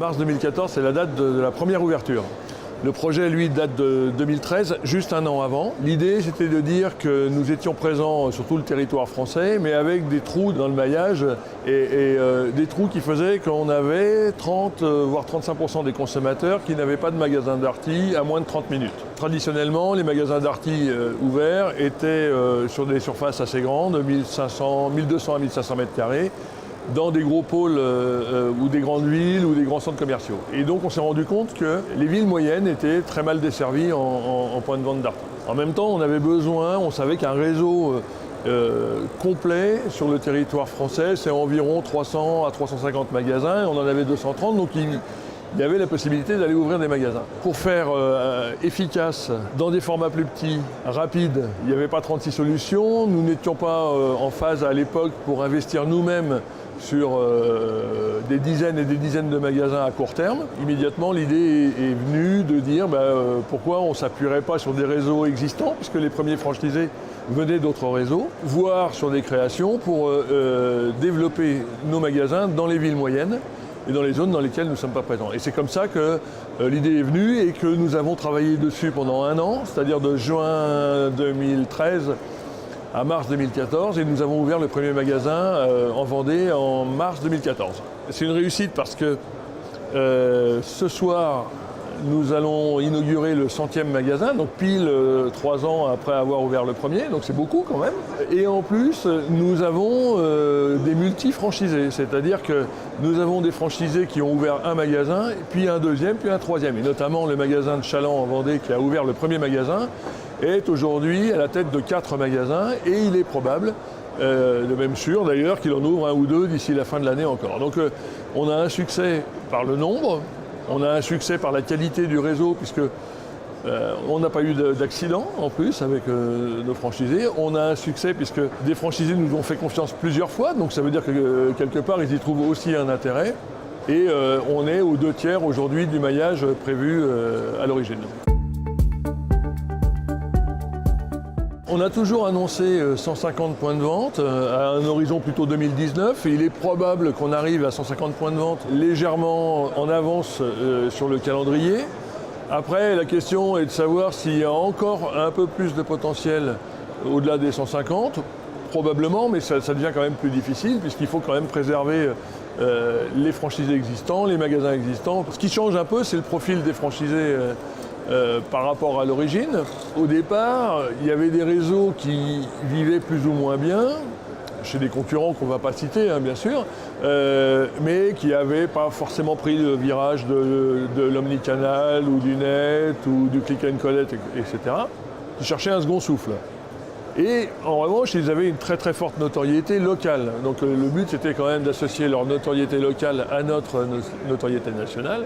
Mars 2014, c'est la date de la première ouverture. Le projet, lui, date de 2013, juste un an avant. L'idée, c'était de dire que nous étions présents sur tout le territoire français, mais avec des trous dans le maillage et des trous qui faisaient qu'on avait 30, voire 35% des consommateurs qui n'avaient pas de magasin Darty à moins de 30 minutes. Traditionnellement, les magasins Darty ouverts étaient sur des surfaces assez grandes, 1200 à 1500 mètres carrés, dans des gros pôles ou des grandes villes ou des grands centres commerciaux. Et donc on s'est rendu compte que les villes moyennes étaient très mal desservies en point de vente Darty. En même temps, on avait besoin, on savait qu'un réseau complet sur le territoire français, c'est environ 300 à 350 magasins, et on en avait 230, donc il y avait la possibilité d'aller ouvrir des magasins. Pour faire efficace, dans des formats plus petits, rapides, il n'y avait pas 36 solutions, nous n'étions pas en phase à l'époque pour investir nous-mêmes sur des dizaines et des dizaines de magasins à court terme. Immédiatement, l'idée est venue de dire pourquoi on ne s'appuierait pas sur des réseaux existants, puisque les premiers franchisés venaient d'autres réseaux, voire sur des créations pour développer nos magasins dans les villes moyennes et dans les zones dans lesquelles nous ne sommes pas présents. Et c'est comme ça que l'idée est venue et que nous avons travaillé dessus pendant un an, c'est-à-dire de juin 2013 à mars 2014, et nous avons ouvert le premier magasin en Vendée en mars 2014. C'est une réussite parce que ce soir, nous allons inaugurer le 100e magasin, donc pile 3 ans après avoir ouvert le premier, donc c'est beaucoup quand même. Et en plus, nous avons des multi-franchisés, c'est-à-dire que nous avons des franchisés qui ont ouvert un magasin, puis un deuxième, puis un troisième. Et notamment le magasin de Chaland en Vendée qui a ouvert le premier magasin est aujourd'hui à la tête de 4 magasins, et il est probable, de même sûr d'ailleurs, qu'il en ouvre un ou deux d'ici la fin de l'année encore. Donc on a un succès par le nombre, on a un succès par la qualité du réseau, puisque on n'a pas eu d'accident en plus avec nos franchisés. On a un succès puisque des franchisés nous ont fait confiance plusieurs fois, donc ça veut dire que quelque part ils y trouvent aussi un intérêt. Et on est aux 2/3 aujourd'hui du maillage prévu à l'origine. On a toujours annoncé 150 points de vente à un horizon plutôt 2019, et il est probable qu'on arrive à 150 points de vente légèrement en avance sur le calendrier. Après, la question est de savoir s'il y a encore un peu plus de potentiel au-delà des 150, probablement, mais ça devient quand même plus difficile puisqu'il faut quand même préserver les franchisés existants, les magasins existants. Ce qui change un peu, c'est le profil des franchisés par rapport à l'origine. Au départ, il y avait des réseaux qui vivaient plus ou moins bien, chez des concurrents qu'on ne va pas citer, bien sûr, mais qui n'avaient pas forcément pris le virage de l'omnicanal ou du net ou du click and collect, etc. Qui cherchaient un second souffle. Et en revanche, ils avaient une très très forte notoriété locale. Donc le but, c'était quand même d'associer leur notoriété locale à notre notoriété nationale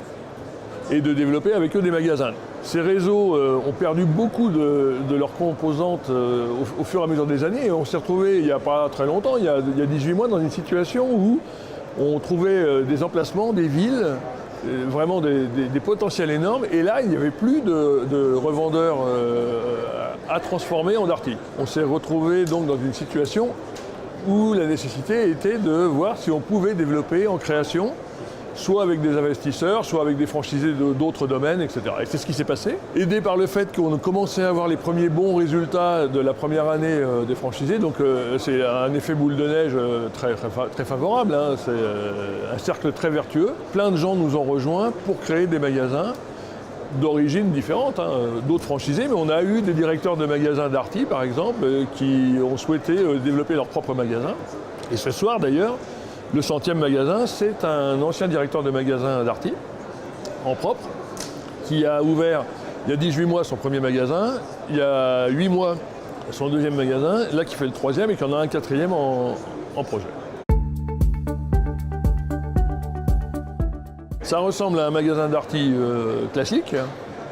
et de développer avec eux des magasins. Ces réseaux ont perdu beaucoup de leurs composantes au fur et à mesure des années, et on s'est retrouvé il n'y a pas très longtemps, il y a 18 mois, dans une situation où on trouvait des emplacements, des villes, vraiment des potentiels énormes, et là il n'y avait plus de revendeurs à transformer en Darty. On s'est retrouvé donc dans une situation où la nécessité était de voir si on pouvait développer en création, soit avec des investisseurs, soit avec des franchisés d'autres domaines, etc. Et c'est ce qui s'est passé. Aidé par le fait qu'on commençait à avoir les premiers bons résultats de la première année des franchisés, donc c'est un effet boule de neige très favorable, hein. C'est un cercle très vertueux. Plein de gens nous ont rejoints pour créer des magasins d'origine différente, hein, d'autres franchisés, mais on a eu des directeurs de magasins Darty, par exemple, qui ont souhaité développer leur propre magasin. Et ce soir, d'ailleurs, le 100e magasin, c'est un ancien directeur de magasin Darty, en propre, qui a ouvert il y a 18 mois son premier magasin, il y a 8 mois son deuxième magasin, là qui fait le troisième et qui en a un quatrième en projet. Ça ressemble à un magasin Darty classique,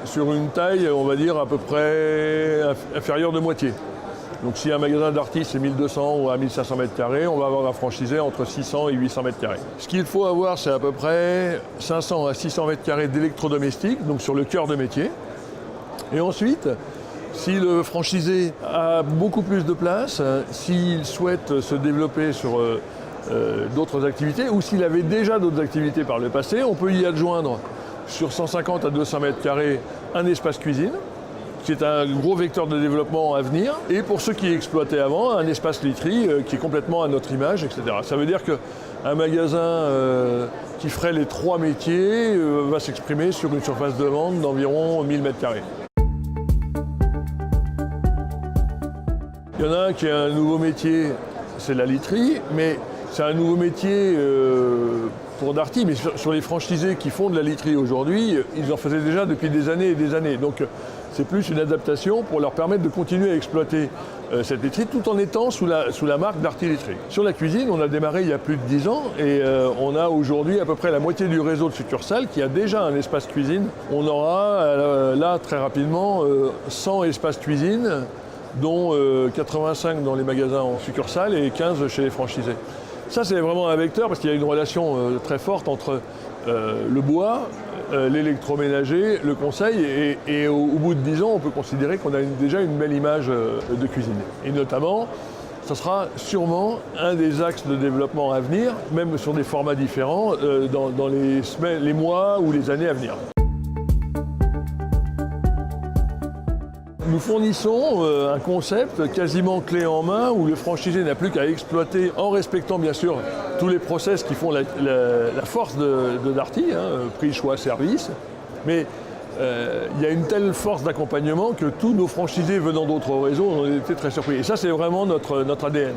sur une taille, on va dire, à peu près inférieure de moitié. Donc si un magasin Darty c'est 1200 ou à 1500 mètres carrés, on va avoir un franchisé entre 600 et 800 mètres carrés. Ce qu'il faut avoir, c'est à peu près 500 à 600 mètres carrés d'électrodomestiques, donc sur le cœur de métier. Et ensuite, si le franchisé a beaucoup plus de place, s'il souhaite se développer sur d'autres activités, ou s'il avait déjà d'autres activités par le passé, on peut y adjoindre sur 150 à 200 mètres carrés un espace cuisine, qui est un gros vecteur de développement à venir, et pour ceux qui exploitaient avant, un espace literie qui est complètement à notre image, etc. Ça veut dire qu'un magasin qui ferait les 3 métiers va s'exprimer sur une surface de vente d'environ 1000 mètres carrés. Il y en a un qui a un nouveau métier, c'est la literie, mais c'est un nouveau métier pour Darty, mais sur les franchisés qui font de la literie aujourd'hui, ils en faisaient déjà depuis des années et des années. Donc c'est plus une adaptation pour leur permettre de continuer à exploiter cette literie tout en étant sous la marque Darty Literie. Sur la cuisine, on a démarré il y a plus de 10 ans et on a aujourd'hui à peu près la moitié du réseau de succursales qui a déjà un espace cuisine. On aura là très rapidement 100 espaces cuisine, dont 85 dans les magasins en succursale et 15 chez les franchisés. Ça, c'est vraiment un vecteur parce qu'il y a une relation très forte entre le bois, l'électroménager, le conseil et au bout de 10 ans, on peut considérer qu'on a déjà une belle image de cuisine. Et notamment, ça sera sûrement un des axes de développement à venir, même sur des formats différents, dans les semaines, les mois ou les années à venir. Nous fournissons un concept quasiment clé en main où le franchisé n'a plus qu'à exploiter en respectant bien sûr tous les process qui font la force de Darty, prix, choix, service. Mais il y a une telle force d'accompagnement que tous nos franchisés venant d'autres réseaux ont été très surpris. Et ça, c'est vraiment notre ADN.